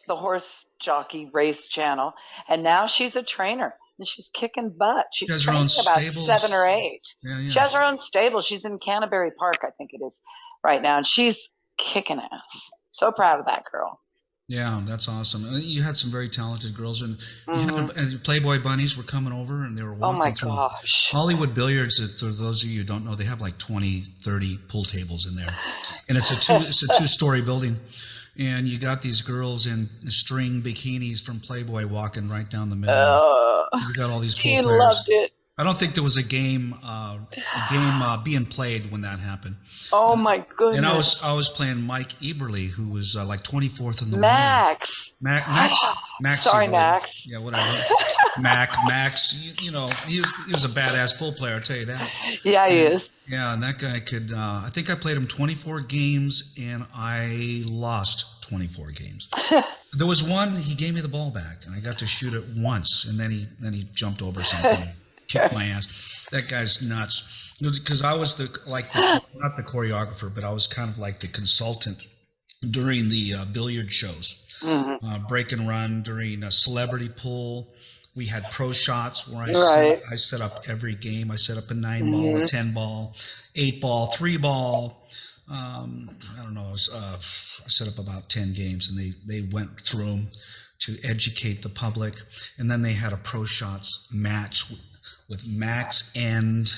[SPEAKER 2] horse jockey race channel, and now she's a trainer. And she's kicking butt. She's training about
[SPEAKER 1] stables.
[SPEAKER 2] 7 or 8.
[SPEAKER 1] Yeah.
[SPEAKER 2] She has her own stable. She's in Canterbury Park, I think it is, right now. And she's kicking ass. So proud of that girl.
[SPEAKER 1] Yeah, that's awesome. And you had some very talented girls. And and Playboy bunnies were coming over, and they were walking through Hollywood Billiards. For those of you who don't know, they have like 20, 30 pool tables in there. And it's a 2-story building. And you got these girls in string bikinis from Playboy walking right down the middle. You got all these pool
[SPEAKER 2] Dean
[SPEAKER 1] players.
[SPEAKER 2] loved it.
[SPEAKER 1] I don't think there was a game being played when that happened.
[SPEAKER 2] Oh my goodness!
[SPEAKER 1] And I was playing Mike Eberly, who was like 24th in the world.
[SPEAKER 2] Max.
[SPEAKER 1] Max.
[SPEAKER 2] Sorry,
[SPEAKER 1] Eberly.
[SPEAKER 2] Max.
[SPEAKER 1] Yeah, whatever. Max. He was a badass pool player. I'll tell you that.
[SPEAKER 2] Yeah, he is.
[SPEAKER 1] Yeah, and that guy could. I think I played him 24 games, and I lost 24 games. There was one, he gave me the ball back, and I got to shoot it once, and then he jumped over something, kicked my ass. That guy's nuts. Because I was not the choreographer, but I was kind of like the consultant during the billiard shows. Break and Run, during Celebrity Pool. We had Pro Shots where I set up every game. I set up a 9-ball, a 10-ball, 8-ball, 3-ball. I don't know. I set up about 10 games, and they went through them to educate the public. And then they had a Pro Shots match with Max and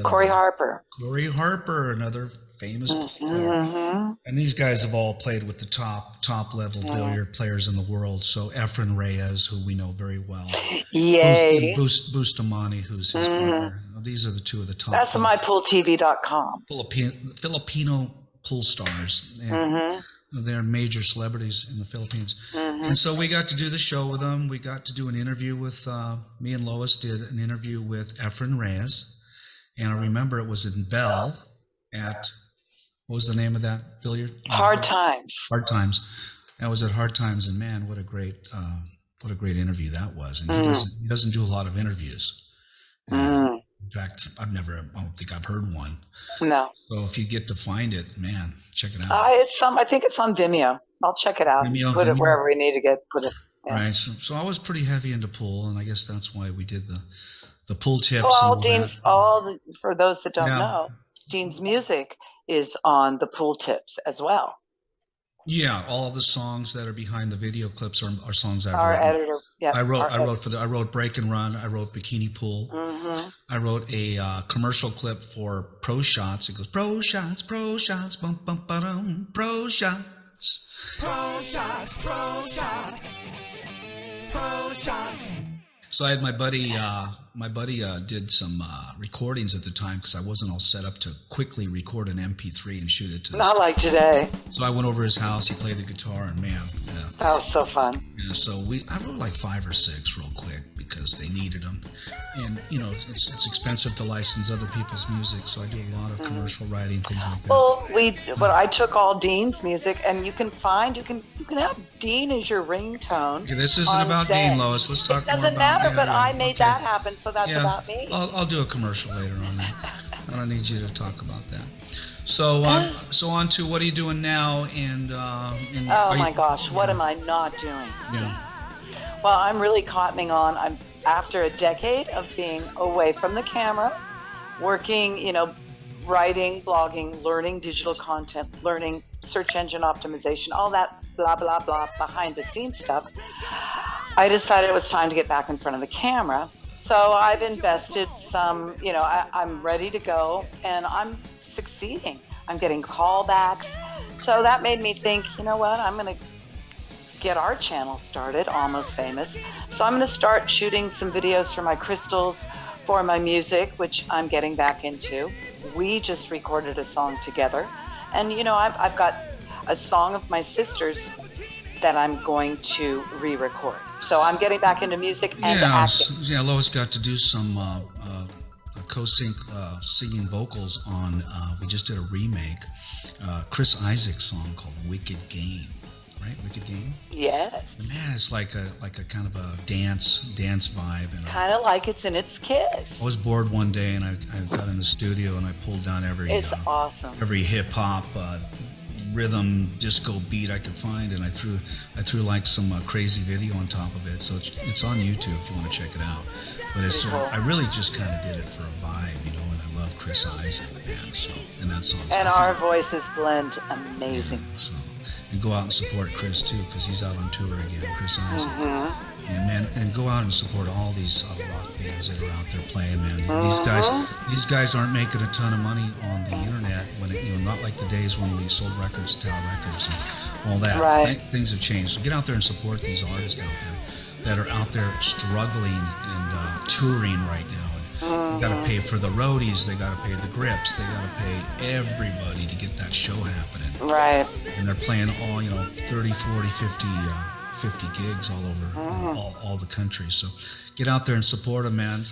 [SPEAKER 2] Corey Harper.
[SPEAKER 1] Corey Harper, another famous player. And these guys have all played with the top level billiard players in the world. So Efren Reyes, who we know very well.
[SPEAKER 2] Yay.
[SPEAKER 1] Bustamante, who's his partner. These are the 2 of the top.
[SPEAKER 2] That's mypooltv.com.
[SPEAKER 1] Filipino pool stars. And they're major celebrities in the Philippines. And so we got to do the show with them. We got to do an interview with, me and Lois did an interview with Efren Reyes. And I remember it was in Bell at What was the name of that billiard?
[SPEAKER 2] Hard Times.
[SPEAKER 1] Hard Times. That was at Hard Times, and man, what a great interview that was. And he doesn't do a lot of interviews. In fact, I don't think I've heard one.
[SPEAKER 2] No.
[SPEAKER 1] So if you get to find it, man, check it out.
[SPEAKER 2] I think it's on Vimeo. I'll check it out. Put it wherever we need to put it. Yeah.
[SPEAKER 1] Right. So I was pretty heavy into pool, and I guess that's why we did the pool tips.
[SPEAKER 2] Well, for those that don't know, Dean's music is on the pool tips as well.
[SPEAKER 1] Yeah, all of the songs that are behind the video clips are songs I've
[SPEAKER 2] Our
[SPEAKER 1] written.
[SPEAKER 2] editor, yeah.
[SPEAKER 1] I wrote Break and Run. I wrote Bikini Pool. I wrote a commercial clip for Pro Shots. It goes Pro Shots, bum bum ba-dum, Pro Shots. Pro Shots, Pro Shots, Pro Shots. So I had my buddy did some recordings at the time because I wasn't all set up to quickly record an MP3 and shoot it to.
[SPEAKER 2] Not like today.
[SPEAKER 1] So I went over his house. He played the guitar, and man,
[SPEAKER 2] that was so fun.
[SPEAKER 1] Yeah, so I wrote like 5 or 6 real quick because they needed them, and it's expensive to license other people's music, so I do a lot of commercial writing, things like that.
[SPEAKER 2] Well, I took all Dean's music, and you can have Dean as your ringtone.
[SPEAKER 1] Okay, this isn't about Dean, Lois. Let's talk more about. It
[SPEAKER 2] doesn't matter, but I made that happen, so that's about me.
[SPEAKER 1] I'll do a commercial later on that. I don't need you to talk about that. So on to what are you doing now? Oh
[SPEAKER 2] my gosh, what am I not doing?
[SPEAKER 1] Yeah.
[SPEAKER 2] Well, I'm really cottoning on. I'm after a decade of being away from the camera, working, writing, blogging, learning digital content, learning search engine optimization, all that blah, blah, blah, behind the scenes stuff. I decided it was time to get back in front of the camera. So I've invested some, I'm ready to go, and I'm succeeding. I'm getting callbacks. So that made me think, you know what, I'm going to get our channel started, Almost Famous. So I'm going to start shooting some videos for my crystals, for my music, which I'm getting back into. We just recorded a song together. And, I've got a song of my sister's that I'm going to re-record. So I'm getting back into music and acting.
[SPEAKER 1] Yeah, Lois got to do some co-sync singing vocals on, we just did a remake, Chris Isaac's song called Wicked Game. Right, Wicked Game.
[SPEAKER 2] Yes.
[SPEAKER 1] Man, it's like a kind of a dance vibe. And
[SPEAKER 2] kind of like it's in its kiss.
[SPEAKER 1] I was bored one day, and I got in the studio and I pulled down
[SPEAKER 2] awesome.
[SPEAKER 1] Every hip hop rhythm disco beat I could find, and I threw like some crazy video on top of it. So it's on YouTube if you want to check it out. But it's
[SPEAKER 2] cool.
[SPEAKER 1] I really just kind of did it for a vibe, and I love Chris Isaac, man. So and that song.
[SPEAKER 2] And our voices blend amazing.
[SPEAKER 1] Yeah, so. And go out and support Chris too, because he's out on tour again, Chris Isaac. And man, and go out and support all these rock bands that are out there playing, man. These guys aren't making a ton of money on the internet when not like the days when we sold records to Tower Records and all that.
[SPEAKER 2] Right.
[SPEAKER 1] Things have changed. So get out there and support these artists out there that are out there struggling and touring right now. They got to pay for the roadies, they got to pay the grips, they got to pay everybody to get that show happening.
[SPEAKER 2] Right.
[SPEAKER 1] And they're playing all, 30, 40, 50 gigs all over all the country. So get out there and support them, man,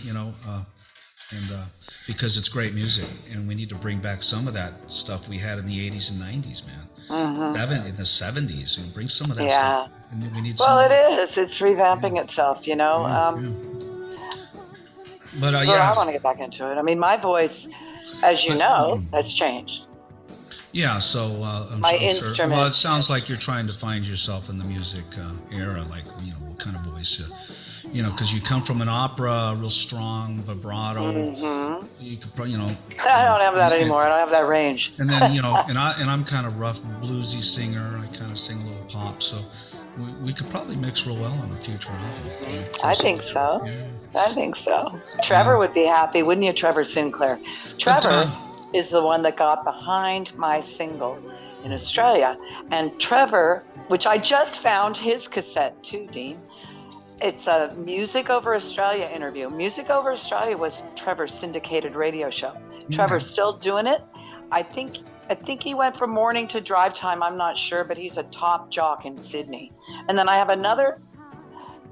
[SPEAKER 1] because it's great music. And we need to bring back some of that stuff we had in the 80s and 90s, man. In the 70s, bring some of that stuff. And we need
[SPEAKER 2] it is. It's revamping itself,
[SPEAKER 1] But
[SPEAKER 2] I want to get back into it. I mean, my voice, as you know, has changed.
[SPEAKER 1] Yeah, so
[SPEAKER 2] my instrument.
[SPEAKER 1] Sure. Well, it sounds like you're trying to find yourself in the music era, like what kind of voice, because you come from an opera, real strong vibrato. You could probably,
[SPEAKER 2] I don't have that anymore. I don't have that range.
[SPEAKER 1] And then and I'm kind of rough bluesy singer. I kind of sing a little pop, so we could probably mix real well on a future album.
[SPEAKER 2] I think so. Yeah. I think so. Trevor would be happy, wouldn't you, Trevor Sinclair? Trevor is the one that got behind my single in Australia. And Trevor, which I just found his cassette too, Dean. It's a Music Over Australia interview. Music Over Australia was Trevor's syndicated radio show. Trevor's still doing it. I think he went from morning to drive time. I'm not sure, but he's a top jock in Sydney. And then I have another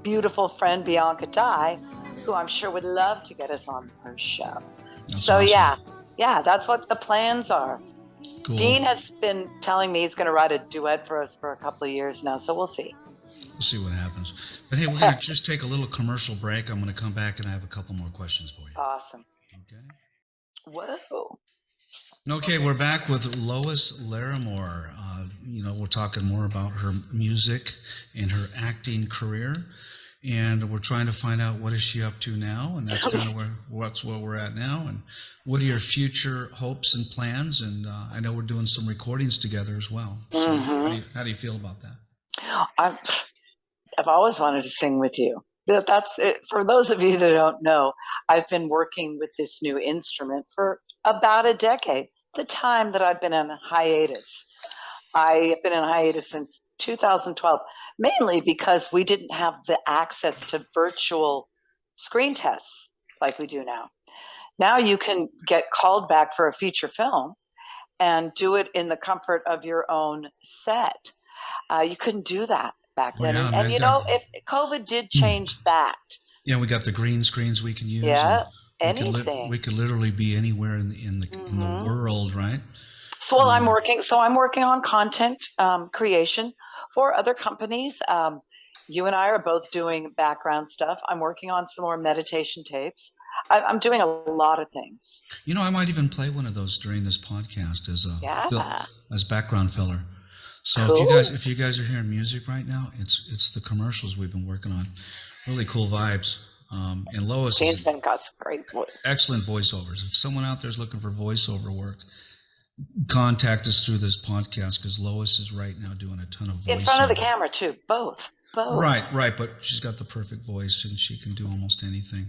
[SPEAKER 2] beautiful friend, Bianca Dye, who I'm sure would love to get us on her show. That's awesome. Yeah, that's what the plans are.
[SPEAKER 1] Cool.
[SPEAKER 2] Dean has been telling me he's going to write a duet for us for a couple of years now, so we'll see.
[SPEAKER 1] We'll see what happens. But hey, we're going to just take a little commercial break. I'm going to come back and I have a couple more questions for you.
[SPEAKER 2] Awesome.
[SPEAKER 1] Okay.
[SPEAKER 2] Whoa.
[SPEAKER 1] Okay, we're back with Lois Larimore. We're talking more about her music and her acting career, and we're trying to find out what is she up to now, and that's kind of where we're at now. And what are your future hopes and plans? And I know we're doing some recordings together as well. So how do you feel about that?
[SPEAKER 2] I've always wanted to sing with you. That's it. For those of you that don't know, I've been working with this new instrument for about a decade. The time that I've been on hiatus. I have been in hiatus since 2012, mainly because we didn't have the access to virtual screen tests like we do now. Now you can get called back for a feature film and do it in the comfort of your own set. You couldn't do that back then.
[SPEAKER 1] Yeah,
[SPEAKER 2] if COVID did change that.
[SPEAKER 1] Yeah, we got the green screens we can use.
[SPEAKER 2] Yeah,
[SPEAKER 1] anything. We could literally be anywhere in the world, right?
[SPEAKER 2] So I'm working on content creation for other companies. You and I are both doing background stuff. I'm working on some more meditation tapes. I'm doing a lot of things.
[SPEAKER 1] I might even play one of those during this podcast as background filler. So cool. if you guys are hearing music right now, it's the commercials we've been working on. Really cool vibes. And Lois
[SPEAKER 2] Jane's been got some great voice.
[SPEAKER 1] Excellent voiceovers. If someone out there is looking for voiceover work, contact us through this podcast because Lois is right now doing a ton of voiceover.
[SPEAKER 2] In front of the camera too, both.
[SPEAKER 1] Right, but she's got the perfect voice and she can do almost anything.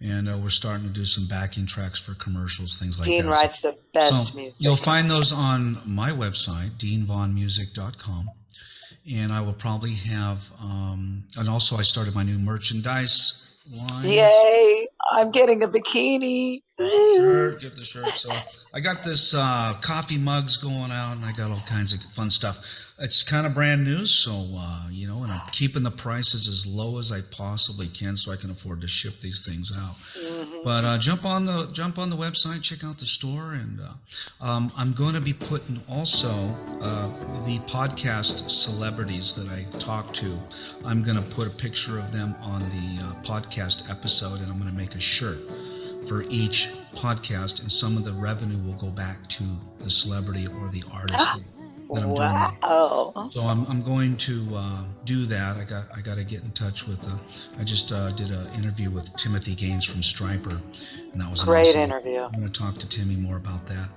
[SPEAKER 1] And we're starting to do some backing tracks for commercials, things like that.
[SPEAKER 2] Dean writes the best music.
[SPEAKER 1] You'll find those on my website, deanvaughnmusic.com. And I will probably have, and also I started my new merchandise line.
[SPEAKER 2] Yay! I'm getting a bikini.
[SPEAKER 1] Get the shirt. So I got this coffee mugs going out, and I got all kinds of fun stuff. It's kind of brand new, so and I'm keeping the prices as low as I possibly can, so I can afford to ship these things out. But jump on the website, check out the store, and I'm going to be putting also the podcast celebrities that I talk to. I'm going to put a picture of them on the podcast episode, and I'm going to make a shirt for each podcast, and some of the revenue will go back to the celebrity or the artist that I'm doing. So I'm going to do that. I got to get in touch with. I just did an interview with Timothy Gaines from Stryper, and that was an
[SPEAKER 2] great
[SPEAKER 1] awesome
[SPEAKER 2] interview.
[SPEAKER 1] I'm going to talk to Timmy more about that.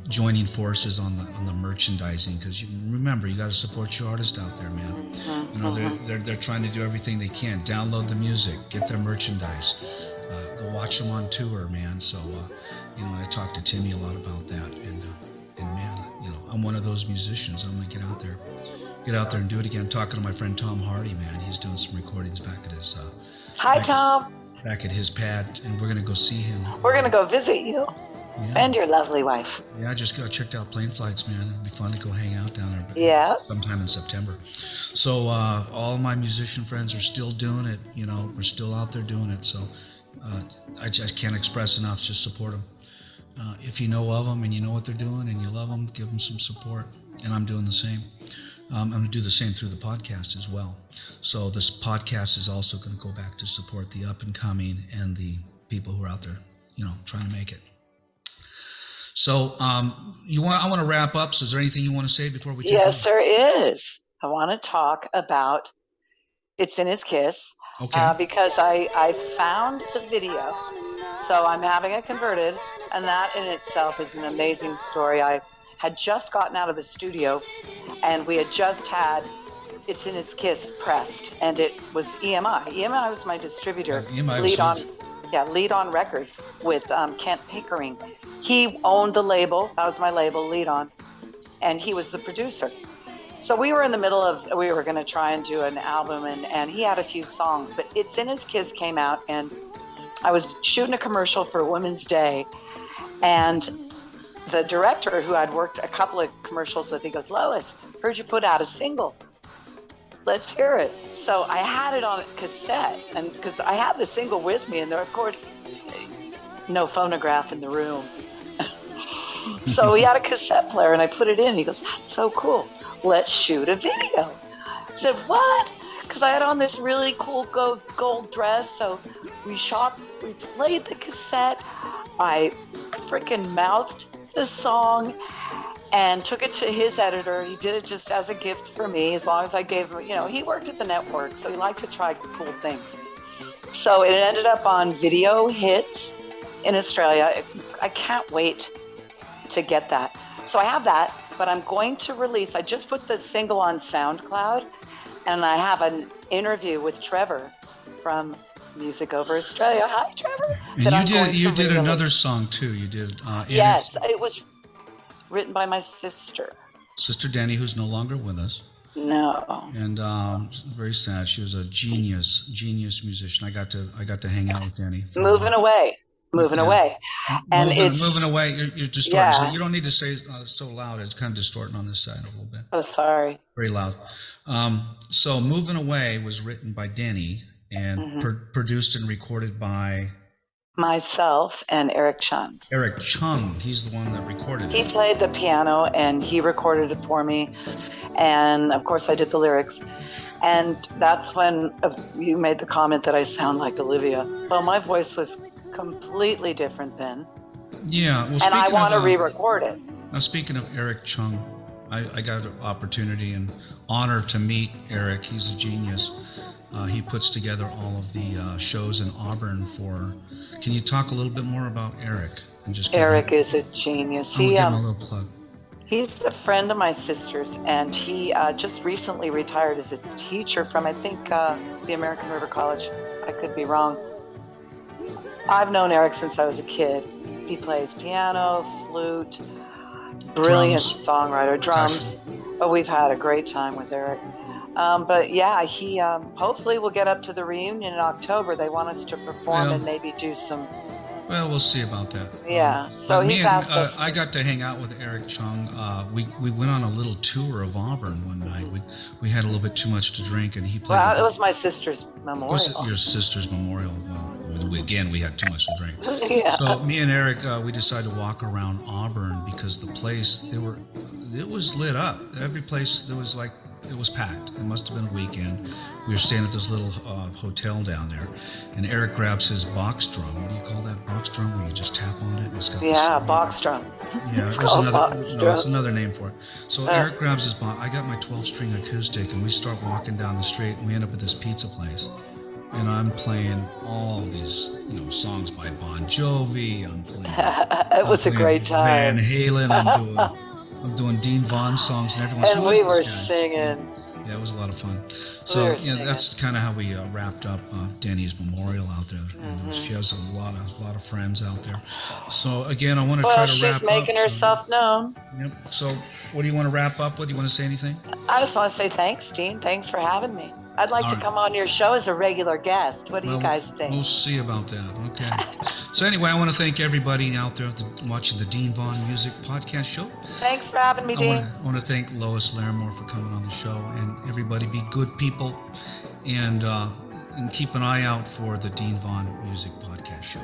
[SPEAKER 1] Joining forces on the merchandising, because remember, you got to support your artist out there, man. They're trying to do everything they can. Download the music, get their merchandise. Go watch them on tour, man. So, I talked to Timmy a lot about that, and man, I'm one of those musicians. I'm gonna get out there and do it again. Talking to my friend Tom Hardy, man. He's doing some recordings back at his.
[SPEAKER 2] Tom.
[SPEAKER 1] Back at his pad, and we're gonna go see him.
[SPEAKER 2] We're gonna go visit you. Yeah. And your lovely wife.
[SPEAKER 1] Yeah, I just checked out plane flights, man. It'd be fun to go hang out down there. Sometime in September. So all my musician friends are still doing it. We're still out there doing it. So I just can't express enough. Just support them. If you know of them and you know what they're doing and you love them, give them some support. And I'm doing the same. I'm going to do the same through the podcast as well. So this podcast is also going to go back to support the up and coming and the people who are out there, trying to make it. So I want to wrap up. So is there anything you want to say before we?
[SPEAKER 2] Yes, there is. I want to talk about It's in His Kiss.
[SPEAKER 1] Okay.
[SPEAKER 2] Because I found the video, so I'm having it converted, and that in itself is an amazing story. I had just gotten out of the studio, and we had just had It's in His Kiss pressed, and it was EMI. EMI was my distributor. Lead On Records with Kent Pickering. He owned the label. That was my label, Lead On, and he was the producer. So we were in the middle of, we were going to try and do an album, and he had a few songs, but It's in His Kiss came out, and I was shooting a commercial for Women's Day, and the director who I'd worked a couple of commercials with, he goes, Lois, heard you put out a single. Let's hear it. So I had it on cassette, and because I had the single with me, and there, of course, no phonograph in the room. So he had a cassette player, and I put it in. He goes, "That's so cool. Let's shoot a video." I said, "What?" Because I had on this really cool gold dress. So we played the cassette. I freaking mouthed the song and took it to his editor. He did it just as a gift for me, as long as I gave him, he worked at the network, so he liked to try cool things. So it ended up on Video Hits in Australia. I can't wait to get that. So I have that, but I'm going to release, I just put the single on SoundCloud, and I have an interview with Trevor from Music Over Australia. Hi, Trevor.
[SPEAKER 1] And you did another song too. You did.
[SPEAKER 2] Yes, it was written by my sister.
[SPEAKER 1] Sister Danny, who's no longer with us.
[SPEAKER 2] No.
[SPEAKER 1] And very sad. She was a genius musician. I got to hang out with Danny.
[SPEAKER 2] Moving away. And
[SPEAKER 1] moving away. You're distorting. Yeah. So you don't need to say so loud. It's kind of distorting on this side a little bit.
[SPEAKER 2] Oh, sorry.
[SPEAKER 1] Very loud. So Moving Away was written by Danny and produced and recorded by
[SPEAKER 2] myself and Eric Chung.
[SPEAKER 1] Eric Chung, he's the one that recorded it.
[SPEAKER 2] He played the piano and he recorded it for me. And of course I did the lyrics. And that's when you made the comment that I sound like Olivia. Well, my voice was completely different then.
[SPEAKER 1] Yeah. Well,
[SPEAKER 2] and I want to re-record it.
[SPEAKER 1] Now, speaking of Eric Chung, I got an opportunity and honor to meet Eric. He's a genius. He puts together all of the shows in Auburn for. Can you talk a little bit more about Eric? And just
[SPEAKER 2] Eric is a genius.
[SPEAKER 1] Give him a little plug.
[SPEAKER 2] He's a friend of my sister's, and he just recently retired as a teacher from, I think, the American River College. I could be wrong. I've known Eric since I was a kid. He plays piano, flute, brilliant songwriter, drums. But we've had a great time with Eric. But yeah, he hopefully will get up to the reunion in October. They want us to perform and maybe do some.
[SPEAKER 1] Well, we'll see about that.
[SPEAKER 2] Yeah. So he's asked us.
[SPEAKER 1] I got to hang out with Eric Chung. We went on a little tour of Auburn one night. We had a little bit too much to drink, and he played.
[SPEAKER 2] Well, it was my sister's memorial.
[SPEAKER 1] Was it your sister's memorial? Well, we had too much to drink.
[SPEAKER 2] Yeah.
[SPEAKER 1] So me and Eric, we decided to walk around Auburn because the place it was lit up. Every place it was packed. It must have been a weekend. We were staying at this little hotel down there, and Eric grabs his box drum. What do you call that box drum? Where you just tap on it and it's got
[SPEAKER 2] box drum.
[SPEAKER 1] Yeah, it's another name for it. So Eric grabs his box. I got my 12-string acoustic, and we start walking down the street, and we end up at this pizza place. And I'm playing all these, songs by Bon Jovi. I'm playing.
[SPEAKER 2] It was a great time.
[SPEAKER 1] Van Halen. I'm doing Dean Vaughn songs and everyone.
[SPEAKER 2] And we were singing.
[SPEAKER 1] Yeah, it was a lot of fun. So that's kind of how we wrapped up Danny's memorial out there. Mm-hmm. She has a lot of friends out there. So again, I want to try to wrap up. Well,
[SPEAKER 2] she's making herself known.
[SPEAKER 1] Yep. So what do you want to wrap up with? You want to say anything?
[SPEAKER 2] I just want to say thanks, Dean. Thanks for having me. I'd like to come on your show as a regular guest. What do you guys think?
[SPEAKER 1] We'll see about that. Okay. So anyway, I want to thank everybody out there watching the Dean Vaughn Music Podcast Show.
[SPEAKER 2] Thanks for having me, Dean.
[SPEAKER 1] I want to thank Lois Larimore for coming on the show, and everybody be good people, and keep an eye out for the Dean Vaughn Music Podcast Show.